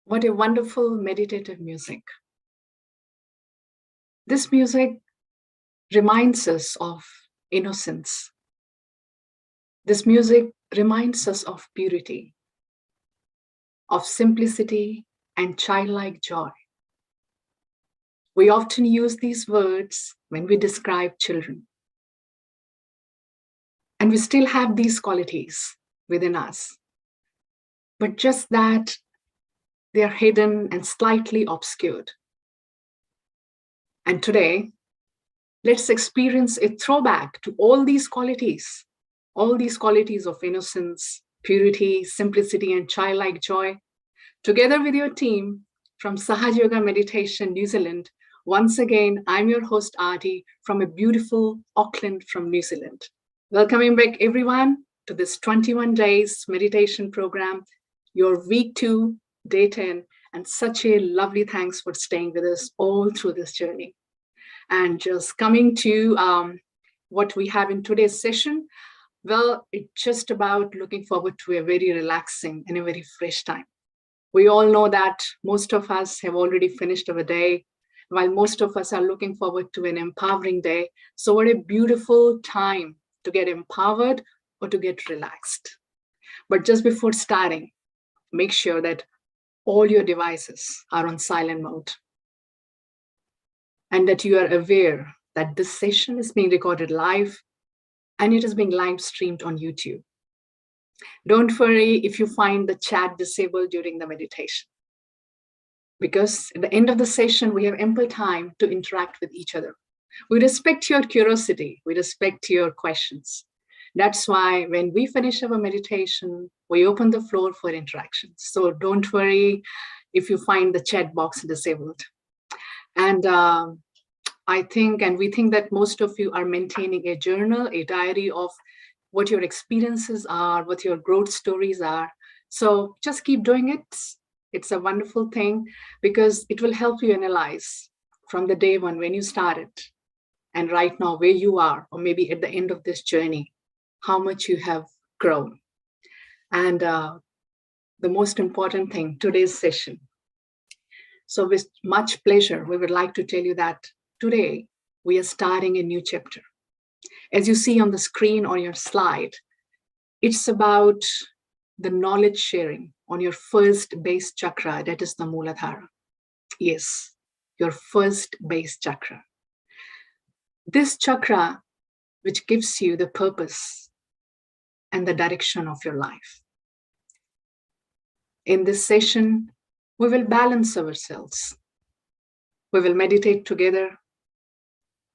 What a wonderful meditative music. This music reminds us of innocence. This music reminds us of purity, of simplicity and childlike joy. We often use these words when we describe children. And we still have these qualities within us. But just that they are hidden and slightly obscured. And today, let's experience a throwback to all these qualities of innocence, purity, simplicity, and childlike joy, together with your team from Sahaja Yoga Meditation, New Zealand. Once again, I'm your host, Aarti, from a beautiful Auckland from New Zealand. Welcoming back everyone to this 21 days meditation program, your week 2, day 10, and such a lovely thanks for staying with us all through this journey. And just coming to what we have in today's session, well, it's just about looking forward to a very relaxing and a very fresh time. We all know that most of us have already finished our day, while most of us are looking forward to an empowering day. So what a beautiful time to get empowered or to get relaxed. But just before starting, make sure that all your devices are on silent mode and that you are aware that this session is being recorded live and it is being live streamed on YouTube. Don't worry if you find the chat disabled during the meditation, because at the end of the session, we have ample time to interact with each other. We respect your curiosity, we respect your questions. That's why when we finish our meditation, we open the floor for interactions. So don't worry if you find the chat box disabled. And I think, and we think that most of you are maintaining a journal, a diary of what your experiences are, what your growth stories are. So just keep doing it. It's a wonderful thing because it will help you analyze from the day one when you started and right now where you are, or maybe at the end of this journey, how much you have grown. And the most important thing, today's session. So with much pleasure, we would like to tell you that today we are starting a new chapter. As you see on the screen on your slide, it's about the knowledge sharing on your first base chakra, that is the Muladhara. Yes, your first base chakra. This chakra, which gives you the purpose and the direction of your life. In this session, we will balance ourselves. We will meditate together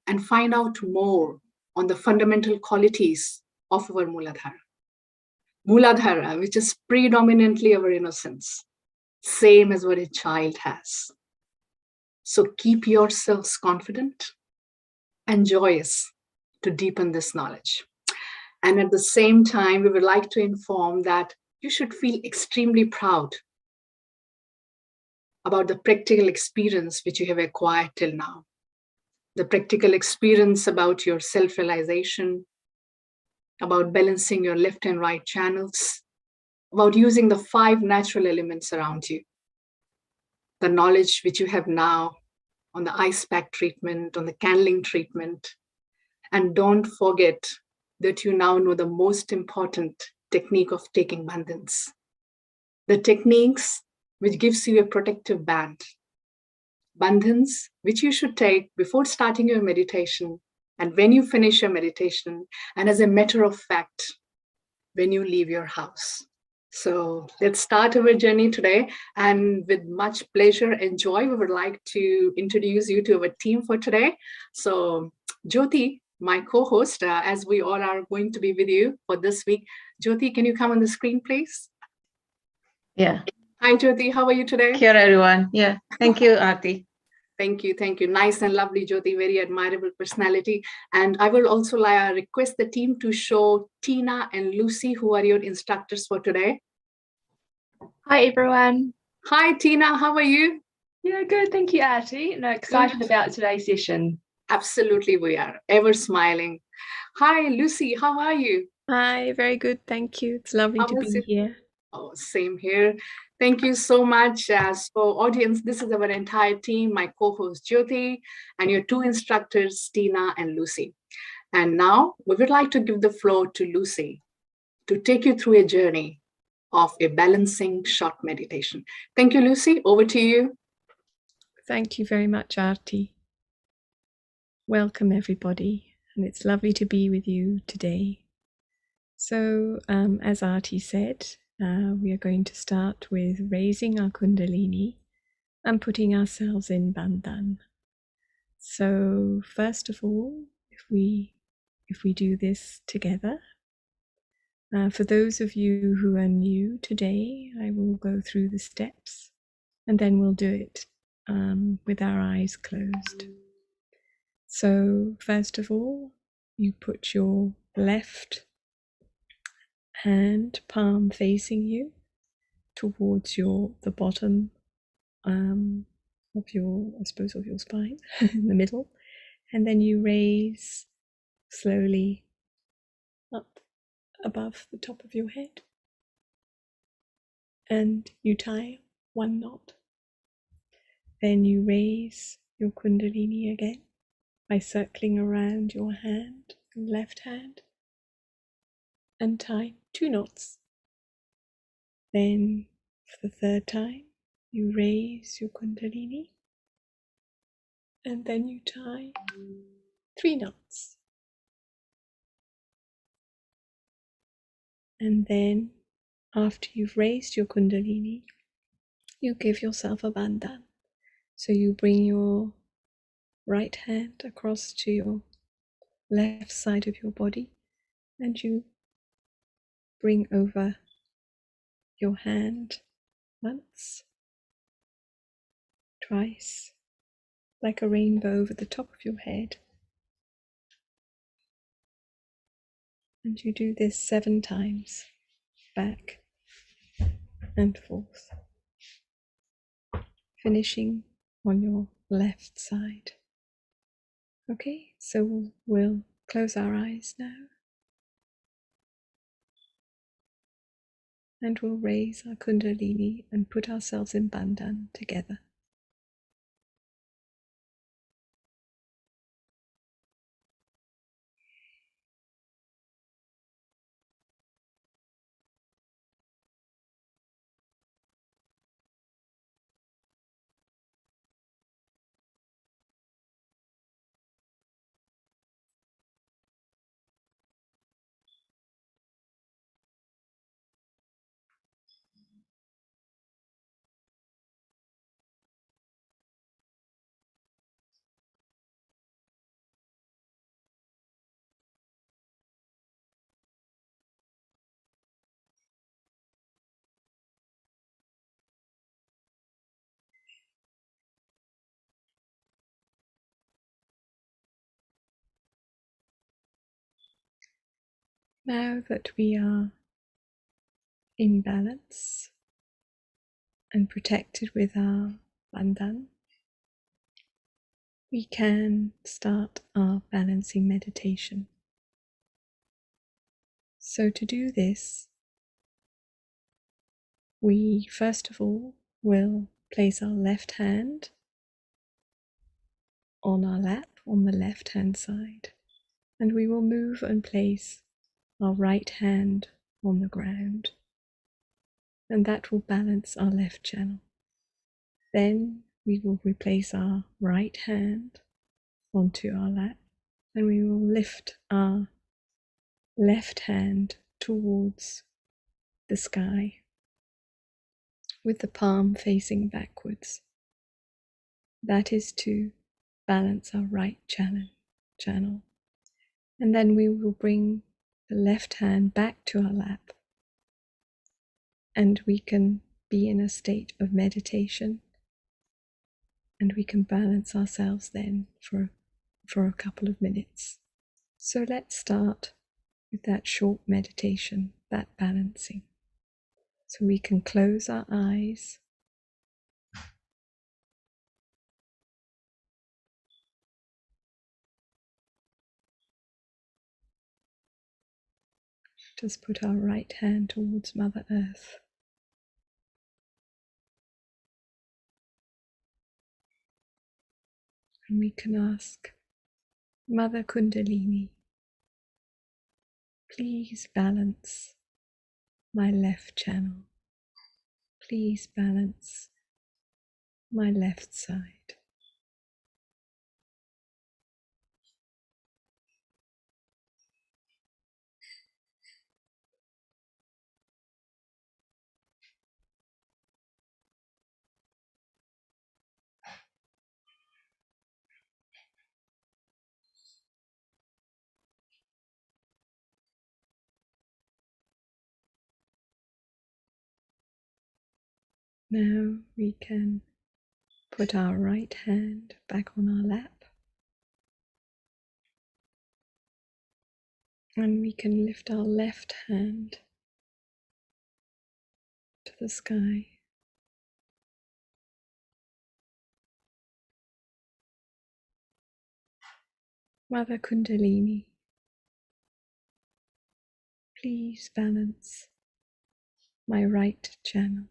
and find out more on the fundamental qualities of our Mooladhara. Muladhara, which is predominantly our innocence, same as what a child has. So keep yourselves confident and joyous to deepen this knowledge. And at the same time, we would like to inform that you should feel extremely proud about the practical experience which you have acquired till now. The practical experience about your self-realization, about balancing your left and right channels, about using the 5 natural elements around you. The knowledge which you have now on the ice pack treatment, on the candling treatment. And don't forget that you now know the most important technique of taking bandhans. The techniques which gives you a protective band. Bandhans which you should take before starting your meditation and when you finish your meditation, and as a matter of fact, when you leave your house. So let's start our journey today, and with much pleasure and joy, we would like to introduce you to our team for today. So Jyoti, my co-host, as we all are going to be with you for this week. Jyoti, can you come on the screen, please? Yeah. Hi, Jyoti. How are you today? Here, everyone. Yeah. Thank you, Aarti. Thank you. Thank you. Nice and lovely, Jyoti. Very admirable personality. And I will also request the team to show Tina and Lucy, who are your instructors for today. Hi, everyone. Hi, Tina. How are you? Yeah, good. Thank you, Artie. No, excited about today's session. Absolutely, we are. Ever smiling. Hi, Lucy. How are you? Hi, very good. Thank you. It's lovely to be here. Oh, same here. Thank you so much. As for audience, this is our entire team, my co-host Jyoti, and your 2 instructors, Tina and Lucy. And now we would like to give the floor to Lucy to take you through a journey of a balancing short meditation. Thank you, Lucy. Over to you. Thank you very much, Aarti. Welcome, everybody, and it's lovely to be with you today. So, as Aarti said, we are going to start with raising our Kundalini and putting ourselves in Bandhan. So, first of all, if we do this together, for those of you who are new today, I will go through the steps, and then we'll do it with our eyes closed. So, first of all, you put your left hand palm facing you towards the bottom of your spine in the middle, and then you raise slowly up above the top of your head, and you tie 1 knot. Then you raise your Kundalini again by circling around your hand, your left hand, and tie 2 knots. Then, for the 3rd time, you raise your Kundalini, and then you tie 3 knots. And then, after you've raised your Kundalini, you give yourself a bandhan. So you bring your right hand across to your left side of your body, and you bring over your hand once, twice, like a rainbow over the top of your head. And you do this 7 times, back and forth, finishing on your left side. Okay, so we'll close our eyes now, and we'll raise our Kundalini and put ourselves in Bandhan together. Now that we are in balance and protected with our bandhan, we can start our balancing meditation. So to do this, we first of all will place our left hand on our lap on the left hand side, and we will move and place our right hand on the ground, and that will balance our left channel. Then we will replace our right hand onto our lap, and we will lift our left hand towards the sky with the palm facing backwards. That is to balance our right channel. And then we will bring the left hand back to our lap, and we can be in a state of meditation, and we can balance ourselves then for a couple of minutes. So let's start with that short meditation, that balancing. So we can close our eyes. Just put our right hand towards Mother Earth. And we can ask, Mother Kundalini, please balance my left channel. Please balance my left side. Now we can put our right hand back on our lap, and we can lift our left hand to the sky. Mother Kundalini, please balance my right channel.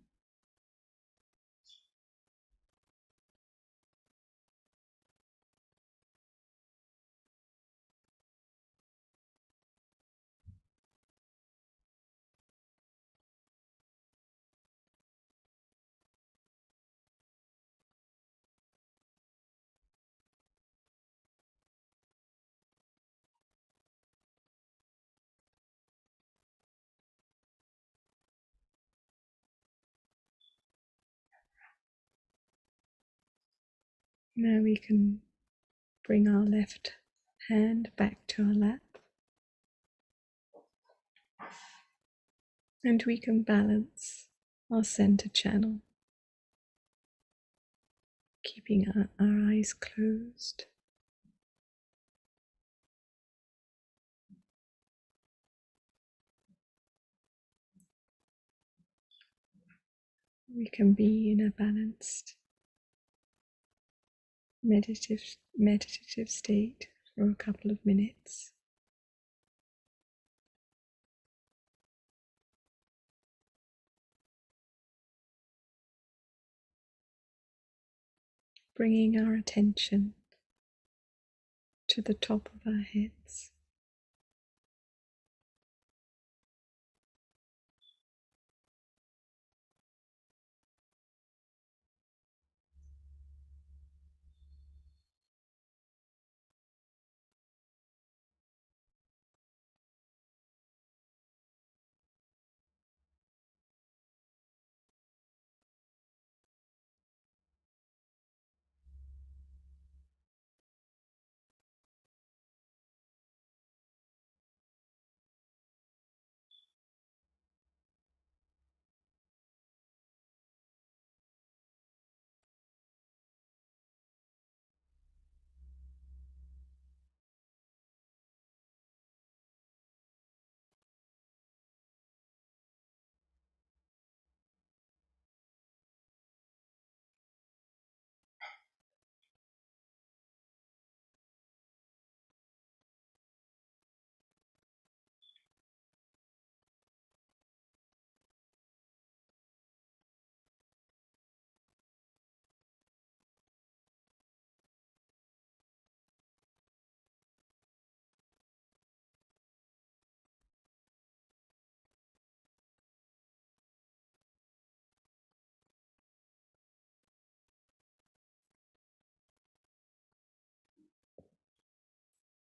Now we can bring our left hand back to our lap, and we can balance our center channel, keeping our eyes closed. We can be in a balanced meditative state for a couple of minutes. Bringing our attention to the top of our heads.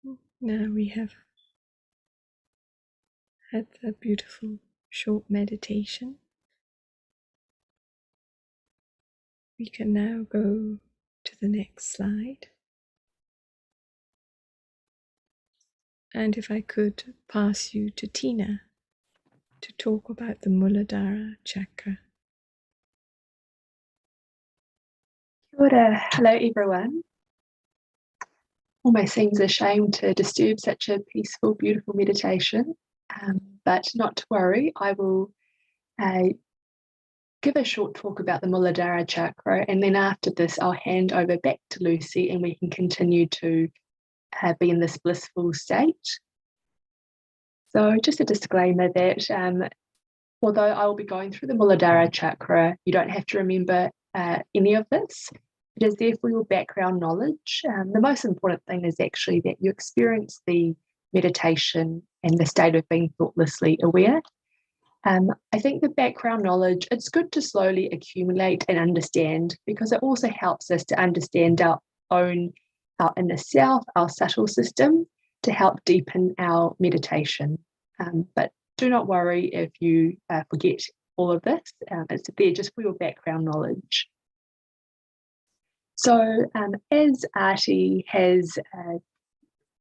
Now we have had a beautiful short meditation. We can now go to the next slide. And if I could pass you to Tina to talk about the Muladhara Chakra. Kia ora. Hello everyone. Almost seems a shame to disturb such a peaceful, beautiful meditation, but not to worry. I will give a short talk about the Mooladhara Chakra, and then after this I'll hand over back to Lucy and we can continue to be in this blissful state. So just a disclaimer that although I will be going through the Mooladhara Chakra, you don't have to remember any of this. It is there for your background knowledge. The most important thing is actually that you experience the meditation and the state of being thoughtlessly aware. I think the background knowledge, it's good to slowly accumulate and understand, because it also helps us to understand our inner self, our subtle system, to help deepen our meditation. But do not worry if you forget all of this. It's there just for your background knowledge. So as Arti has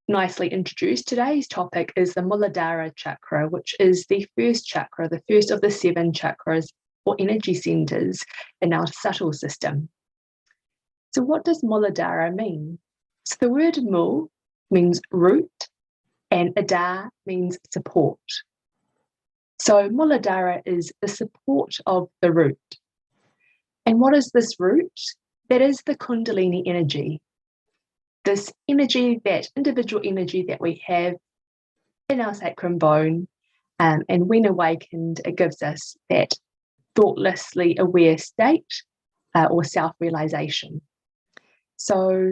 nicely introduced, today's topic is the Mooladhara Chakra, which is the first chakra, the first of the 7 chakras or energy centers in our subtle system. So what does Mooladhara mean? So the word Mool means root and Adhara means support. So Mooladhara is the support of the root. And what is this root? That is the Kundalini energy. This energy, that individual energy that we have in our sacrum bone, and when awakened, it gives us that thoughtlessly aware state or self-realization. So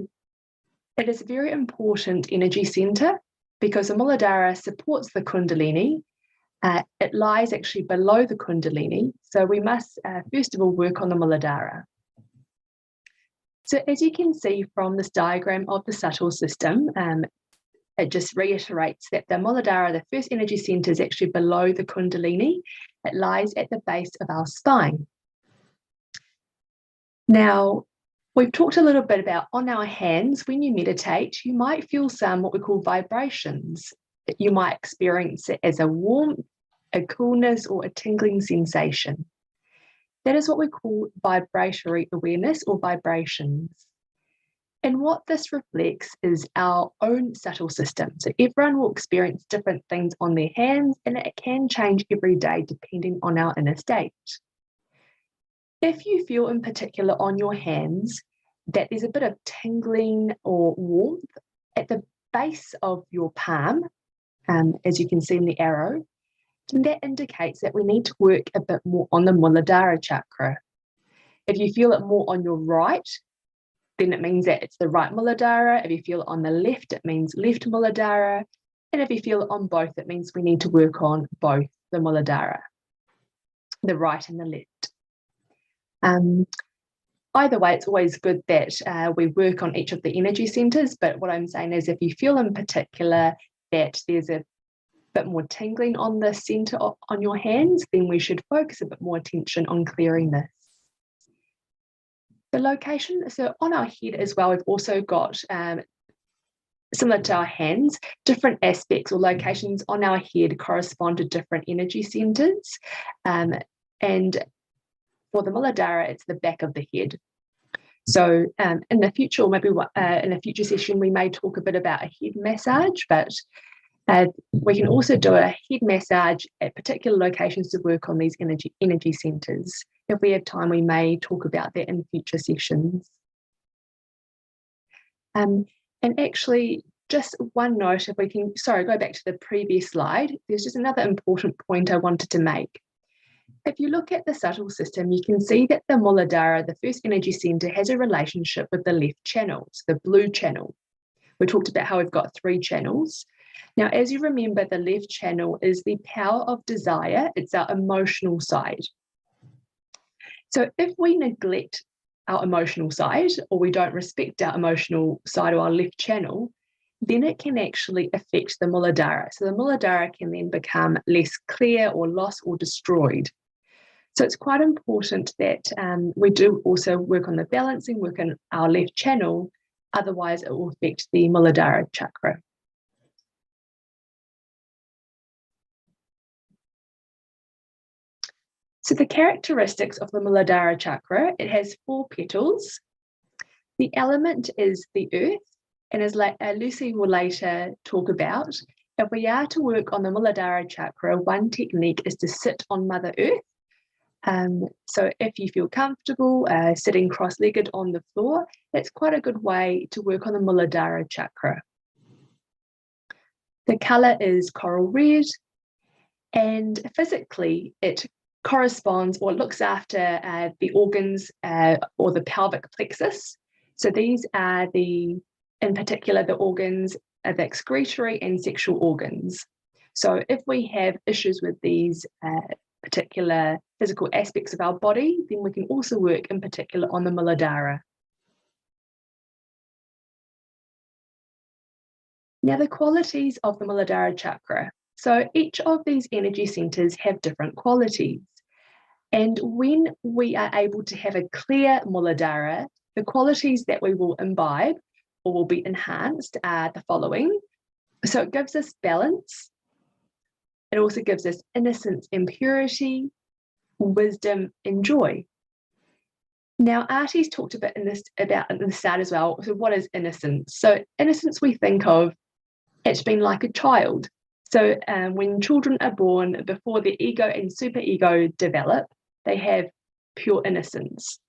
it is a very important energy center because the Mooladhara supports the Kundalini. It lies actually below the Kundalini. So we must, first of all, work on the Mooladhara. So as you can see from this diagram of the subtle system, it just reiterates that the Mooladhara, the first energy center, is actually below the Kundalini. It lies at the base of our spine. Now, we've talked a little bit about on our hands, when you meditate, you might feel some what we call vibrations. You might experience it as a warmth, a coolness, or a tingling sensation. That is what we call vibratory awareness or vibrations. And what this reflects is our own subtle system. So everyone will experience different things on their hands, and it can change every day depending on our inner state. If you feel in particular on your hands that there's a bit of tingling or warmth at the base of your palm, as you can see in the arrow, then that indicates that we need to work a bit more on the Mooladhara Chakra. If you feel it more on your right, then it means that it's the right Mooladhara. If you feel it on the left, it means left Mooladhara. And if you feel it on both, it means we need to work on both the Mooladhara, the right and the left. Either way, it's always good that we work on each of the energy centers. But what I'm saying is if you feel in particular that there's a bit more tingling on the center on your hands, then we should focus a bit more attention on clearing this. The location, so on our head as well, we've also got, similar to our hands, different aspects or locations on our head correspond to different energy centers. And for the Mooladhara, it's the back of the head. So in the future, or maybe in a future session, we may talk a bit about a head massage, but we can also do a head massage at particular locations to work on these energy centers. If we have time, we may talk about that in future sessions. And actually, just one note, if we can, go back to the previous slide, there's just another important point I wanted to make. If you look at the subtle system, you can see that the Mooladhara, the first energy center, has a relationship with the left channel, so the blue channel. We talked about how we've got 3 channels. Now, as you remember, the left channel is the power of desire. It's our emotional side. So if we neglect our emotional side, or we don't respect our emotional side or our left channel, then it can actually affect the Muladhara. So the Muladhara can then become less clear or lost or destroyed. So it's quite important that we do also work on the balancing, work on our left channel, otherwise it will affect the Muladhara chakra. So the characteristics of the Muladhara chakra, it has 4 petals. The element is the earth, and as Lucy will later talk about, if we are to work on the Muladhara chakra, one technique is to sit on Mother Earth. So if you feel comfortable sitting cross-legged on the floor, that's quite a good way to work on the Muladhara chakra. The colour is coral red, and physically it corresponds or looks after the organs or the pelvic plexus. So these are in particular, the organs, the excretory and sexual organs. So if we have issues with these particular physical aspects of our body, then we can also work in particular on the Muladhara. Now, the qualities of the Muladhara chakra. So each of these energy centers have different qualities. And when we are able to have a clear Muladhara, the qualities that we will imbibe or will be enhanced are the following. So it gives us balance. It also gives us innocence and purity, wisdom and joy. Now, Artie's talked a bit about at the start as well. So what is innocence? So innocence, we think of it's been like a child. So when children are born, before their ego and superego develop, they have pure innocence.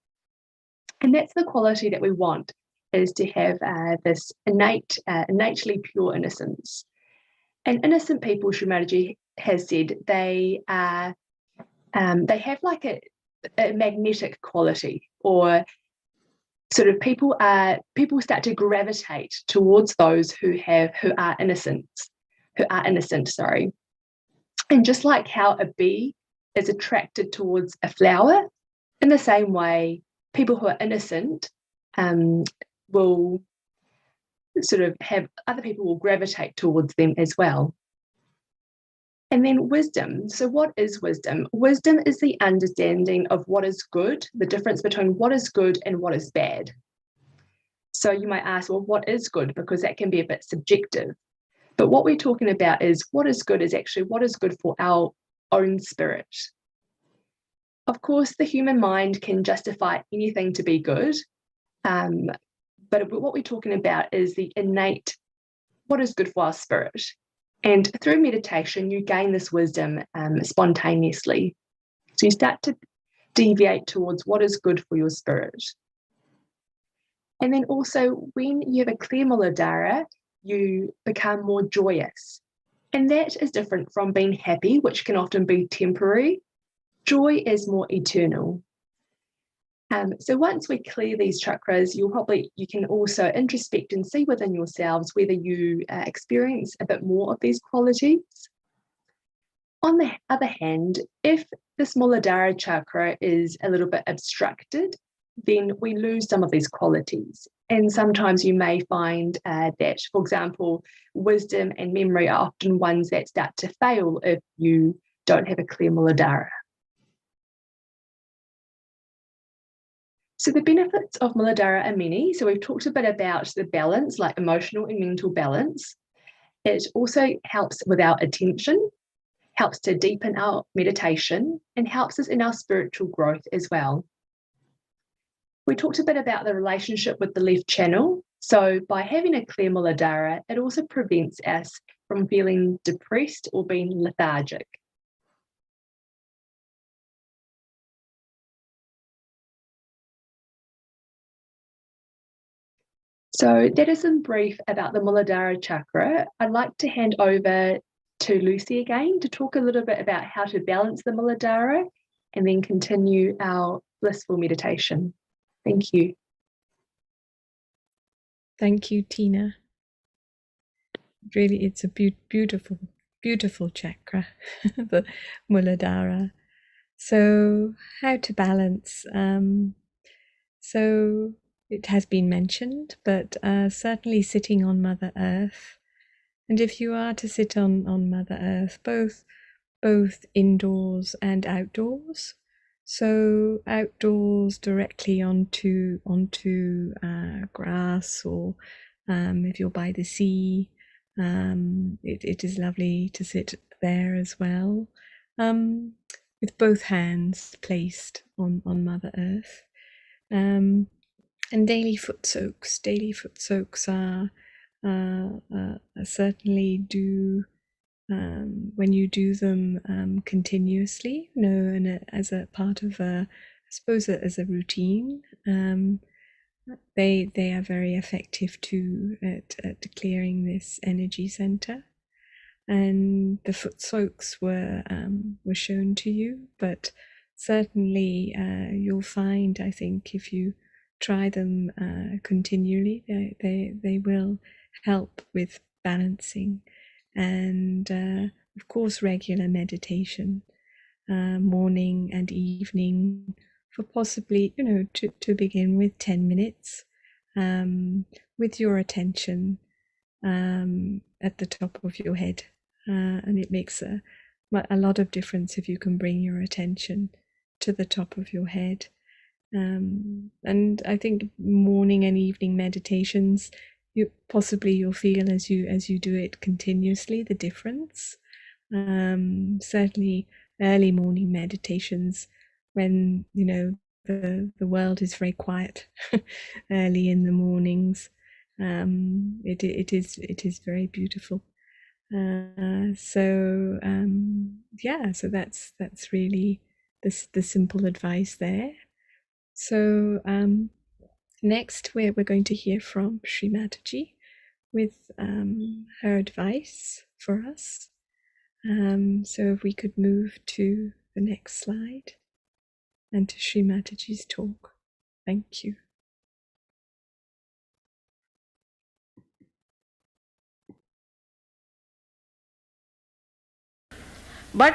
And that's the quality that we want, is to have this innately pure innocence. And innocent people, Srimatiji has said, they have like a magnetic quality, or sort of people start to gravitate towards those who are innocent. And just like how a bee is attracted towards a flower, in the same way, people who are innocent will sort of have other people will gravitate towards them as well. And then wisdom. So what is wisdom? Wisdom is the understanding of what is good, the difference between what is good and what is bad. So you might ask, well, what is good? Because that can be a bit subjective. But what we're talking about is what is good is actually what is good for our own spirit. Of course, the human mind can justify anything to be good. But what we're talking about is the innate, what is good for our spirit. And through meditation, you gain this wisdom spontaneously. So you start to deviate towards what is good for your spirit. And then also, when you have a clear Muladhara, you become more joyous. And that is different from being happy, which can often be temporary. Joy is more eternal. So once we clear these chakras, you can also introspect and see within yourselves whether you experience a bit more of these qualities. On the other hand, if this Muladhara chakra is a little bit obstructed, then we lose some of these qualities. And sometimes you may find that, for example, wisdom and memory are often ones that start to fail if you don't have a clear Muladhara. So the benefits of Muladhara are many. So we've talked a bit about the balance, like emotional and mental balance. It also helps with our attention, helps to deepen our meditation, and helps us in our spiritual growth as well. We talked a bit about the relationship with the left channel. So by having a clear Muladhara, it also prevents us from feeling depressed or being lethargic. So that is in brief about the Mooladhara Chakra. I'd like to hand over to Lucy again to talk a little bit about how to balance the Mooladhara and then continue our blissful meditation. Thank you. Thank you, Tina. Really, it's a beautiful, beautiful chakra, the Muladhara. So how to balance? So it has been mentioned, but certainly sitting on Mother Earth. And if you are to sit on Mother Earth, both indoors and outdoors, so outdoors directly onto grass, or if you're by the sea, it is lovely to sit there as well, with both hands placed on Mother Earth. And daily foot soaks are certainly do, when you do them continuously, and as a part of I suppose as a routine, they are very effective too at clearing this energy center. And the foot soaks were shown to you, but certainly you'll find, I think, if you try them continually, they will help with balancing. And of course, regular meditation, morning and evening, for possibly, to begin with 10 minutes, with your attention at the top of your head. And it makes a lot of difference if you can bring your attention to the top of your head. And I think morning and evening meditations, you'll feel as you do it continuously the difference. Certainly early morning meditations, when the world is very quiet early in the mornings, it is very beautiful. So that's really the simple advice there. So next we're going to hear from Srimatiji with her advice for us. So if we could move to the next slide and to Srimatiji's talk. Thank you. But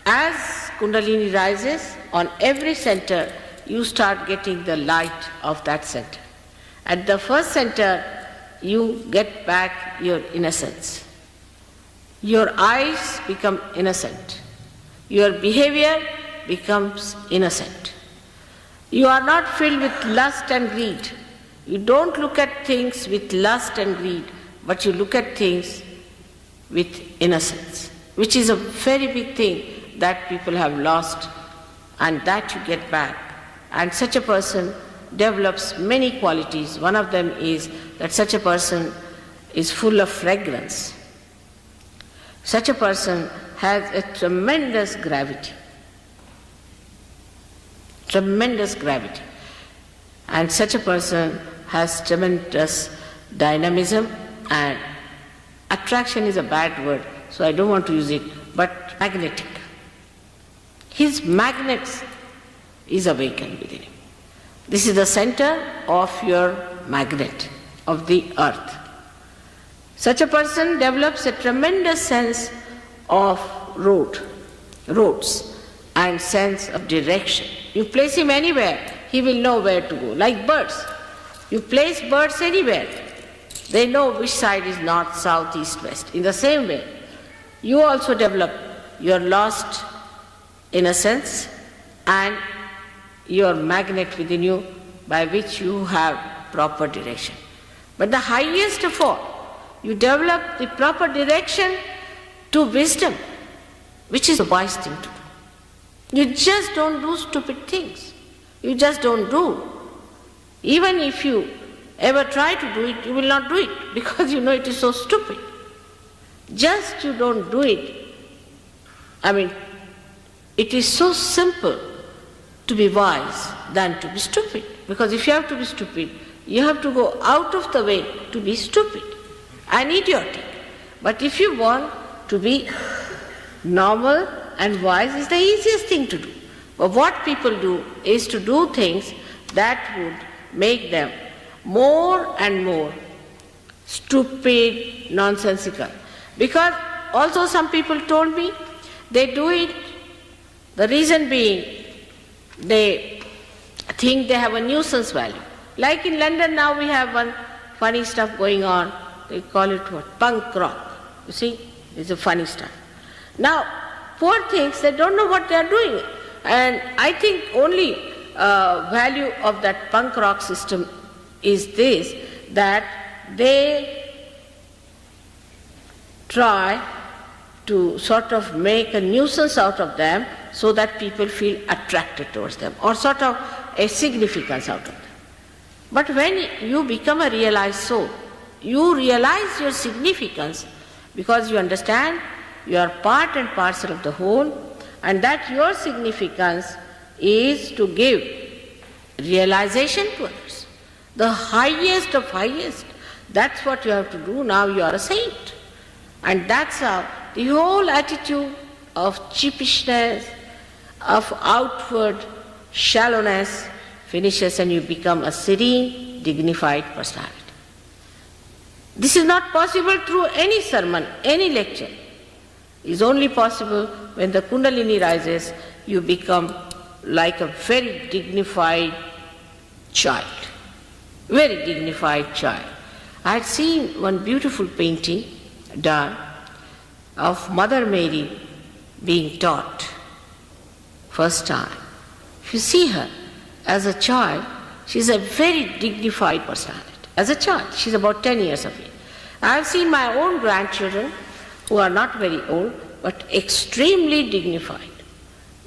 as Kundalini rises, on every center, you start getting the light of that center. At the first center, you get back your innocence. Your eyes become innocent. Your behavior becomes innocent. You are not filled with lust and greed. You don't look at things with lust and greed, but you look at things with innocence, which is a very big thing that people have lost, and that you get back. And such a person develops many qualities. One of them is that such a person is full of fragrance. Such a person has a tremendous gravity. Tremendous gravity. And such a person has tremendous dynamism, and attraction is a bad word, so I don't want to use it, but magnetic. His magnet is awakened within him. This is the center of your magnet, of the earth. Such a person develops a tremendous sense of roads, and sense of direction. You place him anywhere, he will know where to go, like birds. You place birds anywhere, they know which side is north, south, east, west. In the same way, you also develop your lost innocence and your magnet within you, by which you have proper direction. But the highest of all, you develop the proper direction to wisdom, which is a wise thing to do. You just don't do stupid things. You just don't do. Even if you ever try to do it, you will not do it, because you know it is so stupid. Just you don't do it. It is so simple to be wise than to be stupid. Because if you have to be stupid, you have to go out of the way to be stupid and idiotic. But if you want to be normal and wise, is the easiest thing to do. But what people do is to do things that would make them more and more stupid, nonsensical. Because also some people told me they do it, the reason being they think they have a nuisance value. Like in London now we have one funny stuff going on. They call it what? Punk rock. You see, it's a funny stuff. Now, poor things, they don't know what they are doing. And I think only value of that punk rock system is this, that they try to sort of make a nuisance out of them so that people feel attracted towards them, or sort of a significance out of them. But when you become a realized soul, you realize your significance because you understand you are part and parcel of the whole, and that your significance is to give realization to others. The highest of highest. That's what you have to do. Now you are a saint. And that's how the whole attitude of cheapishness, of outward shallowness finishes, and you become a serene, dignified personality. This is not possible through any sermon, any lecture. It is only possible when the Kundalini rises, you become like a very dignified child. Very dignified child. I had seen one beautiful painting done of Mother Mary being taught first time. If you see her as a child, she is a very dignified personality. As a child, she is about 10 years of age. I have seen my own grandchildren who are not very old but extremely dignified.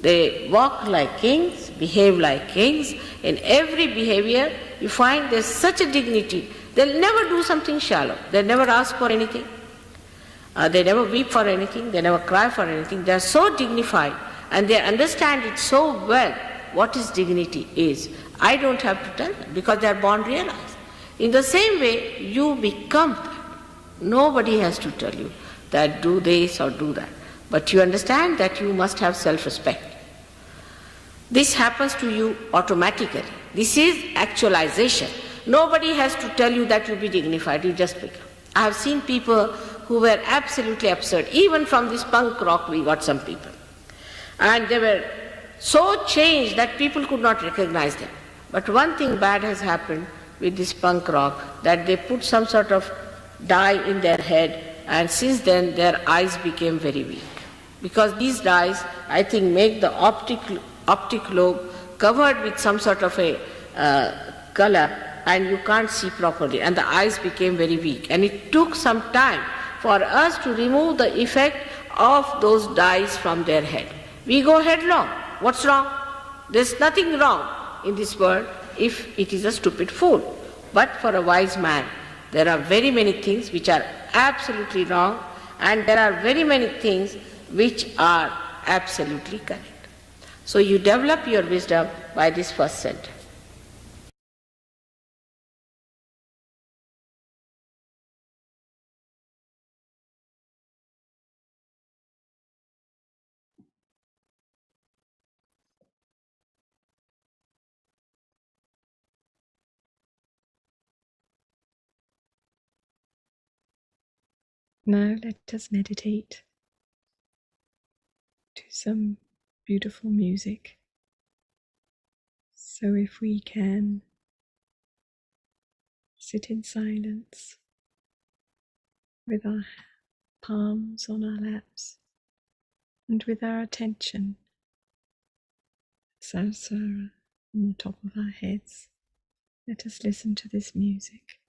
They walk like kings, behave like kings. In every behavior you find there's such a dignity. They'll never do something shallow. They'll never ask for anything. They never weep for anything. They never cry for anything. They're so dignified and they understand it so well what is dignity is. I don't have to tell them because they're born realized. In the same way, you become that. Nobody has to tell you that do this or do that. But you understand that you must have self-respect. This happens to you automatically. This is actualization. Nobody has to tell you that you'll be dignified, you just become. I have seen people who were absolutely absurd. Even from this punk rock we got some people. And they were so changed that people could not recognize them. But one thing bad has happened with this punk rock, that they put some sort of dye in their head, and since then their eyes became very weak. Because these dyes, I think, make the optic lobe covered with some sort of a color, and you can't see properly, and the eyes became very weak. And it took some time for us to remove the effect of those dyes from their head. We go headlong. What's wrong? There's nothing wrong in this world if it is a stupid fool. But for a wise man, there are very many things which are absolutely wrong, and there are very many things which are absolutely correct. So you develop your wisdom by this first center. Now let us meditate to some beautiful music. So if we can sit in silence with our palms on our laps and with our attention Sahasrara on the top of our heads, let us listen to this music.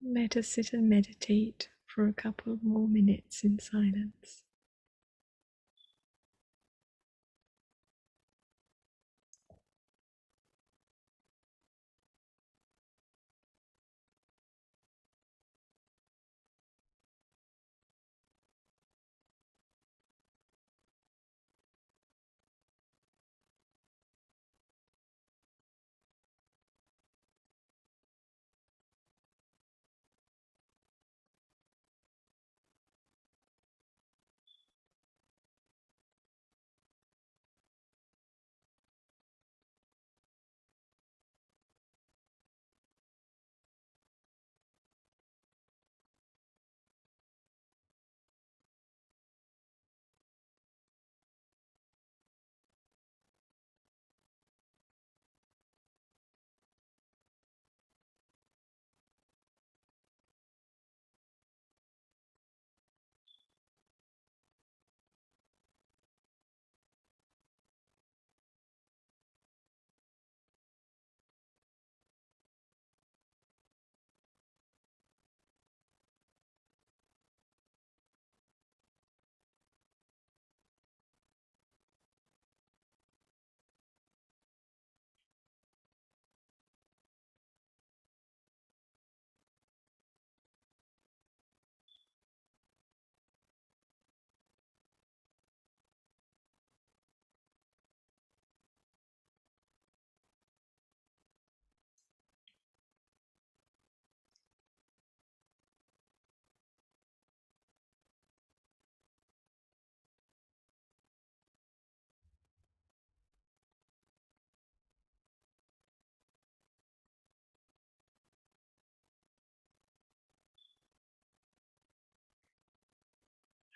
Let us sit and meditate for a couple more minutes in silence.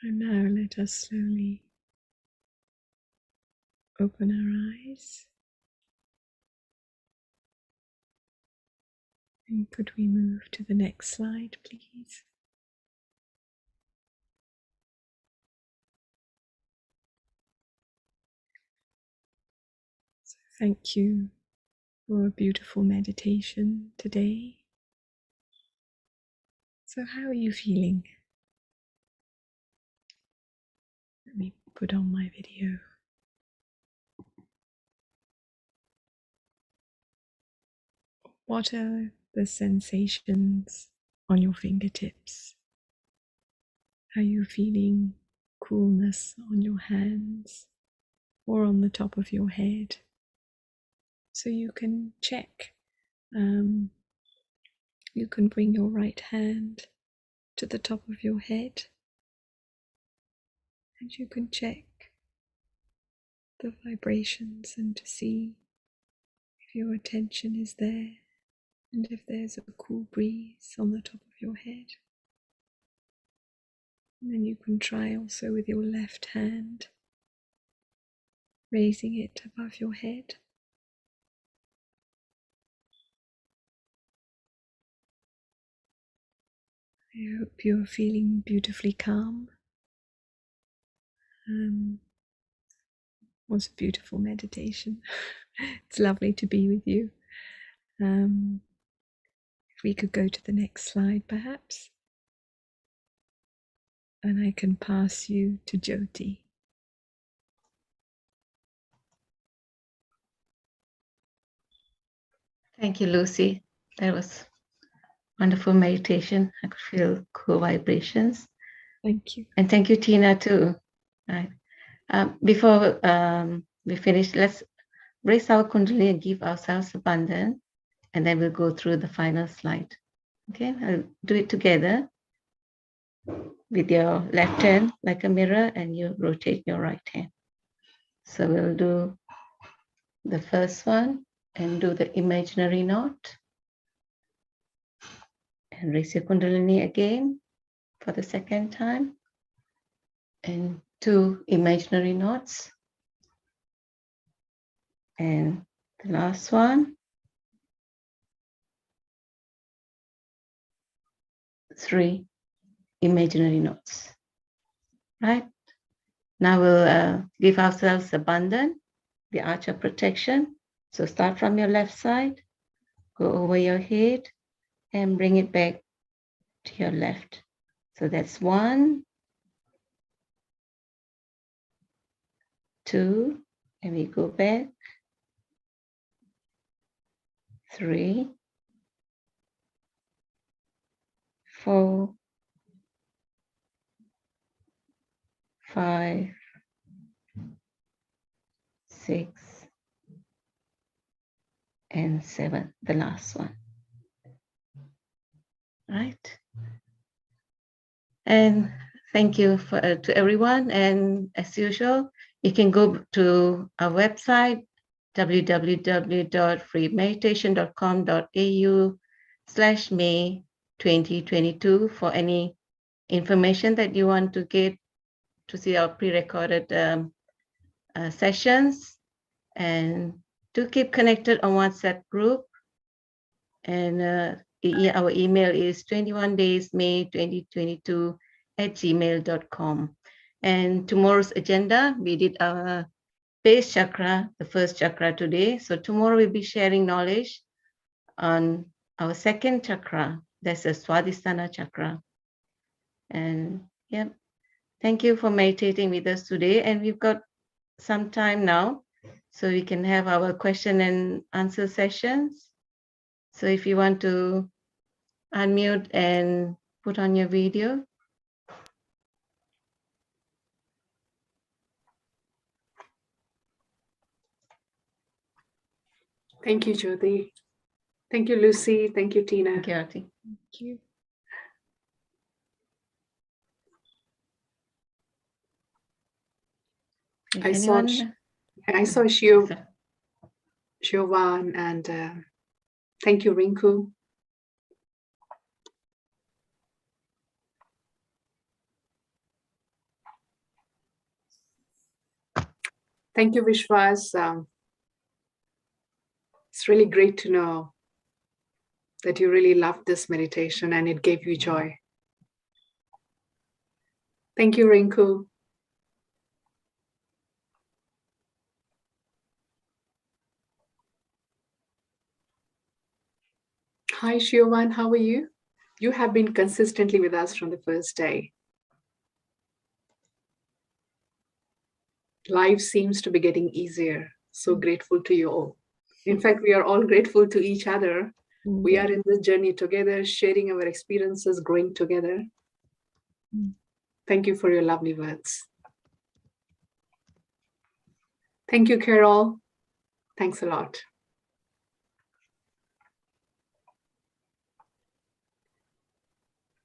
And now let us slowly open our eyes. And could we move to the next slide, please? So thank you for a beautiful meditation today. So how are you feeling? Let me put on my video. What are the sensations on your fingertips? Are you feeling coolness on your hands or on the top of your head? So you can check. You can bring your right hand to the top of your head and you can check the vibrations and to see if your attention is there and if there's a cool breeze on the top of your head. And then you can try also with your left hand, raising it above your head. I hope you're feeling beautifully calm. It was a beautiful meditation. It's lovely to be with you. If we could go to the next slide, perhaps. And I can pass you to Jyoti. Thank you, Lucy. That was wonderful meditation. I could feel cool vibrations. Thank you. And thank you, Tina, too. Right. Before we finish, let's raise our Kundalini and give ourselves abundance, and then we'll go through the final slide. Okay, I'll do it together with your left hand like a mirror, and you rotate your right hand. So we'll do the first one and do the imaginary knot. And raise your Kundalini again for the second time. And 2 imaginary knots. And the last one. 3 imaginary knots. Right? Now we'll give ourselves a bandhan, the arch of protection. So start from your left side, go over your head, and bring it back to your left. So that's 1, 2, and we go back, 3, 4, 5, 6, and 7, the last one. Right? And thank you to everyone. And as usual, you can go to our website, www.freemeditation.com.au/May 2022 for any information that you want to get to see our pre-recorded sessions, and to keep connected on WhatsApp group. And our email is 21daysmay2022@gmail.com. And tomorrow's agenda, we did our base chakra, the first chakra today. So tomorrow we'll be sharing knowledge on our second chakra, that's the Swadhisthana chakra. And yeah, thank you for meditating with us today. And we've got some time now, so we can have our question and answer sessions. So if you want to unmute and put on your video. Thank you, Jyoti. Thank you, Lucy. Thank you, Tina. Thank you, Arti. Thank you. I saw Shiovan, and thank you, Rinku. Thank you, Vishwas. It's really great to know that you really loved this meditation and it gave you joy. Thank you, Rinku. Hi, Shiovan, how are you? You have been consistently with us from the first day. Life seems to be getting easier. So grateful to you all. In fact, we are all grateful to each other. We are in this journey together, sharing our experiences, growing together. Thank you for your lovely words. Thank you, Carol. Thanks a lot.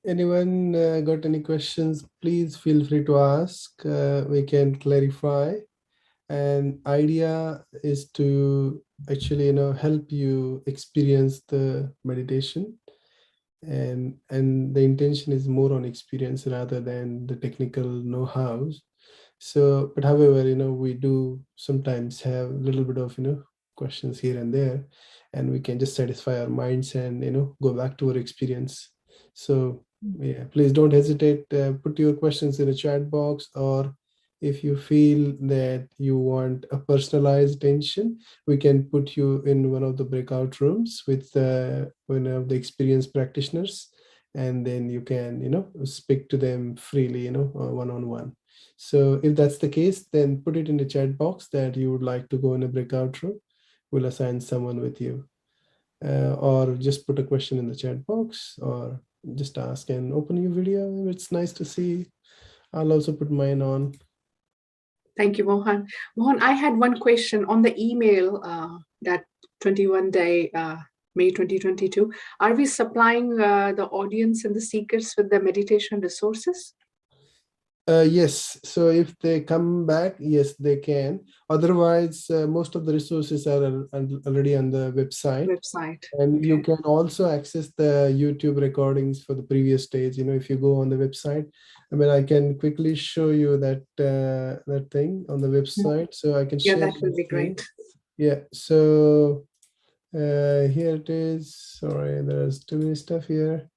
Anyone got any questions, please feel free to ask. We can clarify. And idea is to actually, help you experience the meditation. And the intention is more on experience rather than the technical know-hows. So, but however, we do sometimes have a little bit of, questions here and there, and we can just satisfy our minds and, go back to our experience. So yeah, please don't hesitate. Put your questions in a chat box, or if you feel that you want a personalized attention, we can put you in one of the breakout rooms with one of the experienced practitioners, and then you can, speak to them freely, one-on-one. So if that's the case, then put it in the chat box that you would like to go in a breakout room. We'll assign someone with you. Or just put a question in the chat box, or just ask and open your video. It's nice to see. I'll also put mine on. Thank you, Mohan. Mohan, I had one question on the email that 21 day, May 2022. Are we supplying the audience and the seekers with the meditation resources? Yes. So if they come back, yes, they can. Otherwise, most of the resources are already on the website. And okay. You can also access the YouTube recordings for the previous stage. If you go on the website, I can quickly show you that that thing on the website. So I can share. Yeah, that would be great. Yeah. So here it is. Sorry, there's too many stuff here.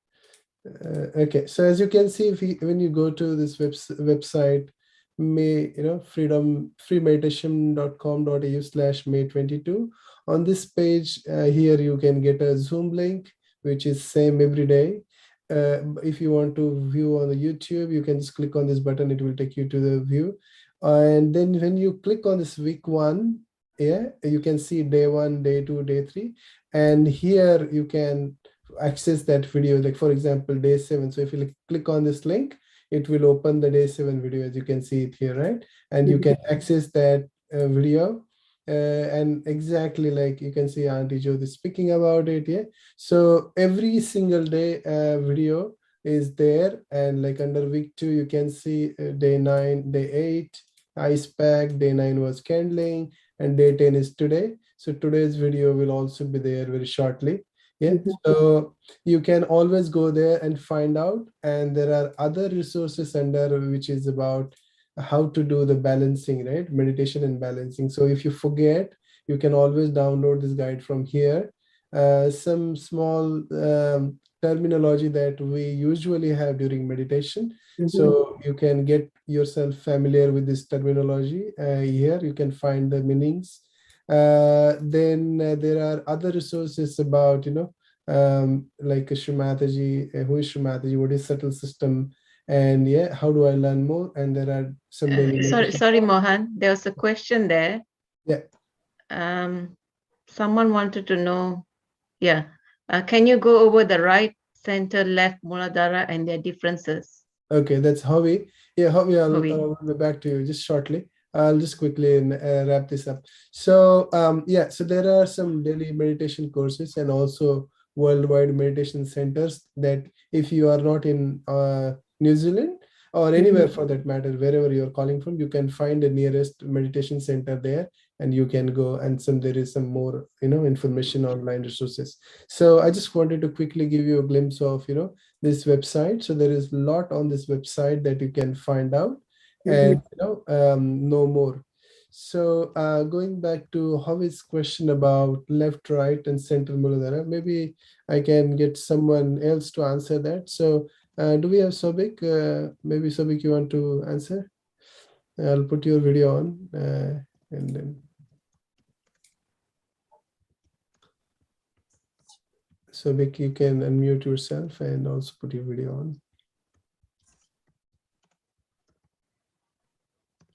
Okay, so as you can see, when you go to this website, freemeditation.com.au/May22, on this page here you can get a Zoom link, which is same every day, if you want to view on the YouTube, you can just click on this button. It will take you to the view. And then when you click on this week 1, yeah, you can see day 1, day 2, day 3. And here you can access that video. Like for example, day 7. So if you click on this link, it will open the day 7 video, as you can see it here, right? And you can access that video. And exactly like you can see Auntie Jyoti speaking about it, yeah. So every single day video is there, and like under week 2, you can see day 9, day 8, ice pack, day 9 was candling, and day 10 is today. So today's video will also be there very shortly. Yeah, so you can always go there and find out. And there are other resources under, which is about how to do the balancing, right? Meditation and balancing. So if you forget, you can always download this guide from here. Some small terminology that we usually have during meditation. So you can get yourself familiar with this terminology. Here you can find the meanings. Then there are other resources about, like Srimatiji, who is Srimatiji, what is subtle system, and yeah, how do I learn more? And there are some daily sorry, Mohan, there was a question there. Yeah. Someone wanted to know, can you go over the right, center, left Muladhara and their differences? Okay, that's Howie. Yeah, Howie, I'll be back to you just shortly. I'll just quickly wrap this up. So so there are some daily meditation courses and also worldwide meditation centers that if you are not in New Zealand or anywhere for that matter, wherever you're calling from, you can find the nearest meditation center there, and you can go, and there is some more information, online resources. So I just wanted to quickly give you a glimpse of this website. So there is a lot on this website that you can find out and know more. So going back to Howie's question about left, right, and center Muladhara, maybe I can get someone else to answer that. So do we have Sobik? Maybe Sobik, you want to answer? I'll put your video on and then. Sobik, you can unmute yourself and also put your video on.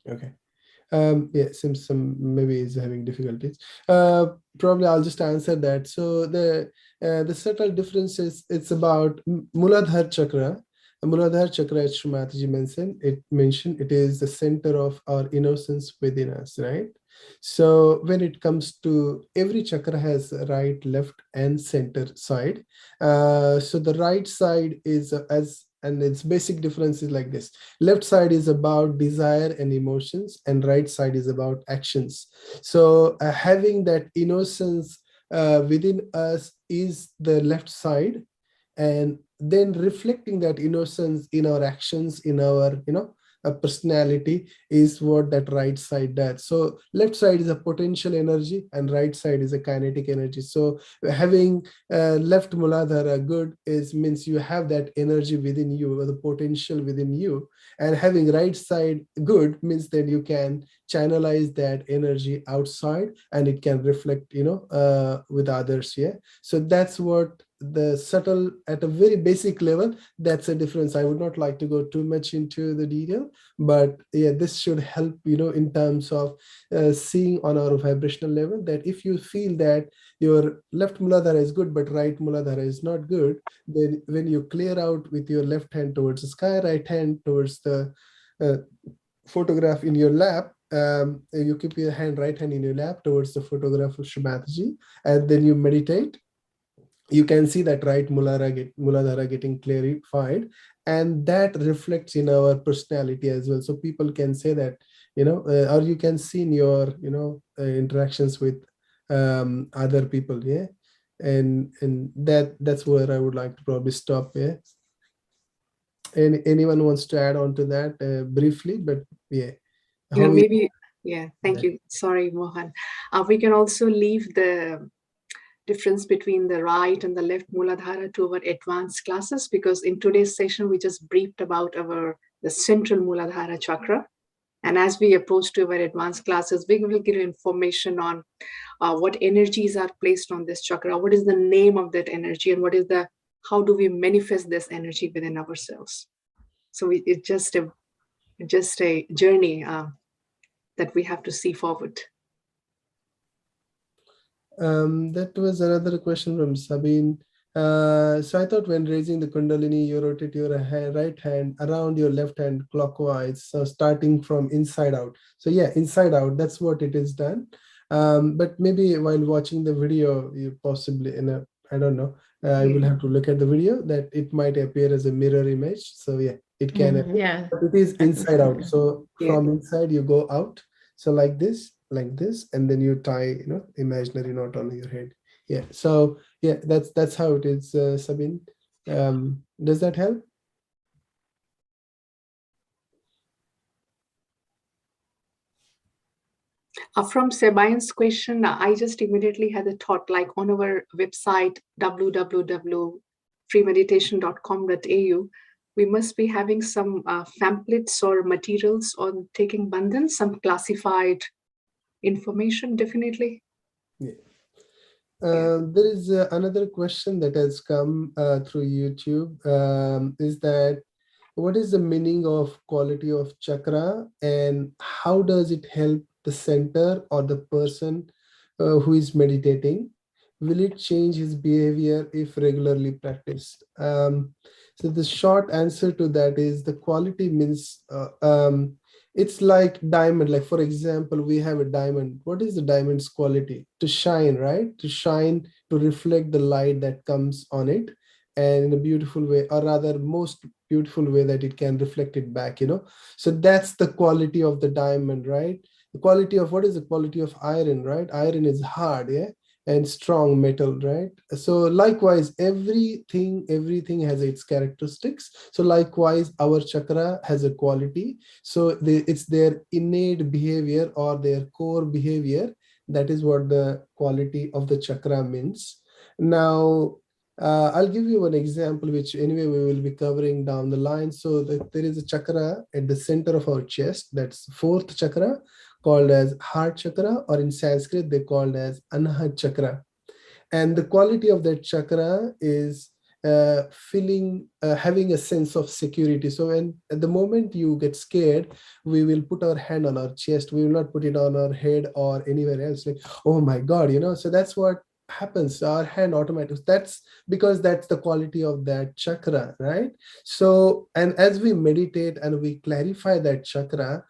Okay. Seems maybe is having difficulties. Probably I'll just answer that. So the subtle differences, it's about Mooladhara Chakra. Mooladhara Chakra, as Srimatiji mentioned, it is the center of our innocence within us, right? So when it comes to every chakra has right, left, and center side. So the right side is and its basic difference is like this. Left side is about desire and emotions, and right side is about actions. So having that innocence within us is the left side, and then reflecting that innocence in our actions, in our personality is what that right side does. So left side is a potential energy and right side is a kinetic energy. So having left Muladhara good means you have that energy within you, or the potential within you, and having right side good means that you can channelize that energy outside and it can reflect with others. So that's what the subtle, at a very basic level, that's a difference. I would not like to go too much into the detail, but this should help in terms of seeing on our vibrational level, that if you feel that your left Muladhara is good but right Muladhara is not good, then when you clear out with your left hand towards the sky, right hand towards the photograph in your lap, you keep your right hand in your lap towards the photograph of Srimatiji, and then you meditate. You can see that right Muladhara getting clarified, and that reflects in our personality as well. So people can say that, or you can see in your, interactions with other people, and that's where I would like to probably stop. And anyone wants to add on to that briefly, but thank you. Sorry, Mohan. We can also leave the difference between the right and the left Muladhara to our advanced classes, because in today's session we just briefed about the central Muladhara chakra, and as we approach to our advanced classes, we will give you information on what energies are placed on this chakra, what is the name of that energy, and what is the how do we manifest this energy within ourselves? So it's just a journey that we have to see forward. That was another question from Sabine. So I thought when raising the Kundalini, you rotate your right hand around your left hand clockwise, so starting from inside out. So yeah, inside out, that's what it is done. But maybe while watching the video, you possibly, I don't know, you will have to look at the video, that it might appear as a mirror image. So yeah, it can appear, Yeah. but it is inside out. So from inside you go out. So like this, and then you tie, imaginary knot on your head. Yeah. So yeah, that's how it is, Sabine. Does that help? From Sabine's question, I just immediately had a thought, like on our website, www.freemeditation.com.au, we must be having some pamphlets or materials on taking bandhan, some classified information, definitely. Yeah. There is another question that has come through YouTube, is that what is the meaning of quality of chakra, and how does it help the center or the person who is meditating? Will it change his behavior if regularly practiced? So the short answer to that is the quality means it's like diamond. Like, for example, we have a diamond. What is the diamond's quality? To shine, right? To shine, to reflect the light that comes on it, and in a beautiful way, or rather most beautiful way that it can reflect it back, So that's the quality of the diamond, right? The quality of, what is the quality of iron, right? Iron is hard, yeah, and strong metal, right? So likewise, everything has its characteristics. So likewise, our chakra has a quality. So it's their innate behavior or their core behavior. That is what the quality of the chakra means. Now, I'll give you an example, which anyway we will be covering down the line. So there is a chakra at the center of our chest. That's fourth chakra, called as heart chakra, or in Sanskrit they called as Anahat chakra. And the quality of that chakra is having a sense of security. So when at the moment you get scared, we will put our hand on our chest. We will not put it on our head or anywhere else. Like, oh my God, So that's what happens. Our hand automatically. That's because that's the quality of that chakra, right? So, and as we meditate and we clarify that chakra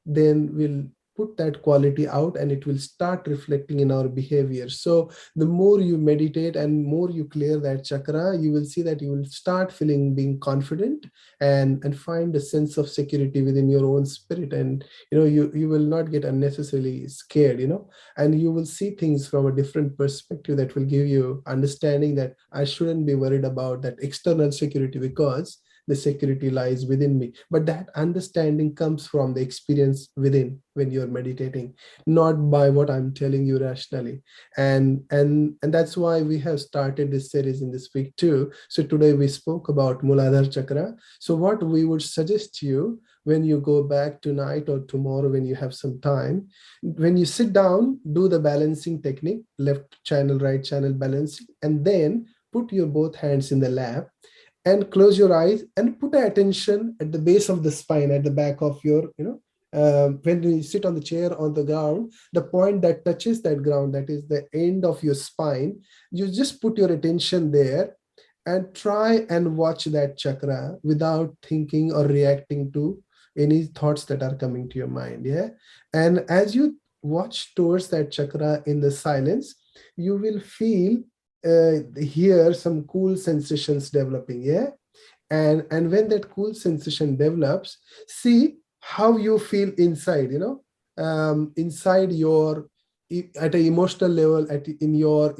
then will put that quality out, and it will start reflecting in our behavior. So the more you meditate and more you clear that chakra, you will see that you will start being confident and find a sense of security within your own spirit. And you will not get unnecessarily scared, and you will see things from a different perspective that will give you understanding that I shouldn't be worried about that external security, because the security lies within me. But that understanding comes from the experience within when you're meditating, not by what I'm telling you rationally. And that's why we have started this series in this week too. So today we spoke about Mooladhara Chakra. So what we would suggest to you, when you go back tonight or tomorrow when you have some time, when you sit down, do the balancing technique, left channel, right channel balancing, and then put your both hands in the lap and close your eyes and put attention at the base of the spine, at the back of your, when you sit on the chair on the ground, the point that touches that ground, that is the end of your spine, you just put your attention there and try and watch that chakra without thinking or reacting to any thoughts that are coming to your mind. Yeah. And as you watch towards that chakra in the silence, you will feel here some cool sensations developing. Yeah. And when that cool sensation develops, see how you feel inside, inside your, at an emotional level, in your,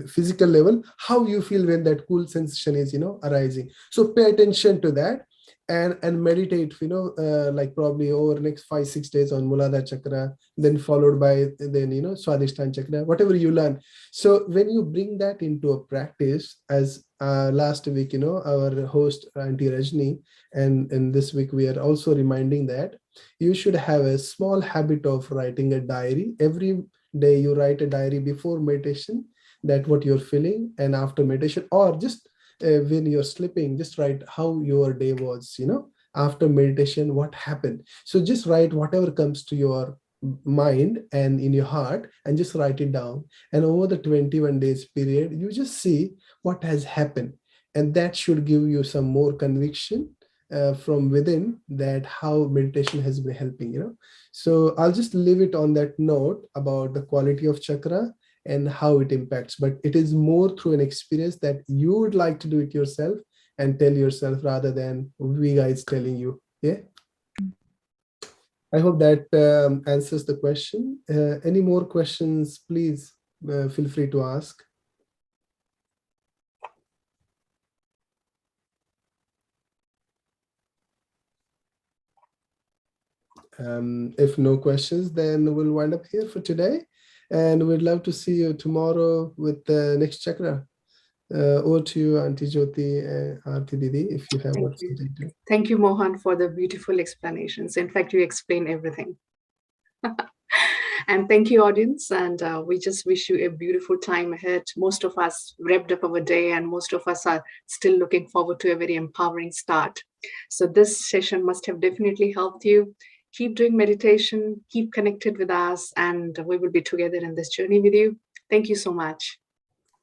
physical level, how you feel when that cool sensation is, arising. So pay attention to that and meditate, like probably over next 5-6 days on Muladhara Chakra, then followed by then, Swadhisthana Chakra, whatever you learn. So when you bring that into a practice, as last week, our host Auntie Rajni, and this week we are also reminding that you should have a small habit of writing a diary. Every day you write a diary before meditation. that what you're feeling, and after meditation, or just when you're sleeping, just write how your day was, after meditation, what happened. So just write whatever comes to your mind and in your heart, and just write it down. And over the 21 days period, you just see what has happened, and that should give you some more conviction from within, that how meditation has been helping. So I'll just leave it on that note about the quality of chakra and how it impacts, but it is more through an experience that you would like to do it yourself and tell yourself, rather than we guys telling you. Yeah, I hope that answers the question. Any more questions, please feel free to ask. If no questions, then we'll wind up here for today. And we'd love to see you tomorrow with the next chakra. Over to you, Auntie Jyoti and Aarti Didi, if you have Thank what you. something to. Thank you, Mohan, for the beautiful explanations. In fact, you explained everything. And thank you, audience. And we just wish you a beautiful time ahead. Most of us wrapped up our day, and most of us are still looking forward to a very empowering start. So this session must have definitely helped you. Keep doing meditation, keep connected with us, and we will be together in this journey with you. Thank you so much.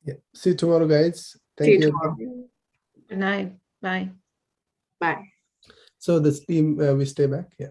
Yeah. See you tomorrow, guys. See Thank you you tomorrow. again. Good night. Bye. Bye. So this team, we stay back. Yeah.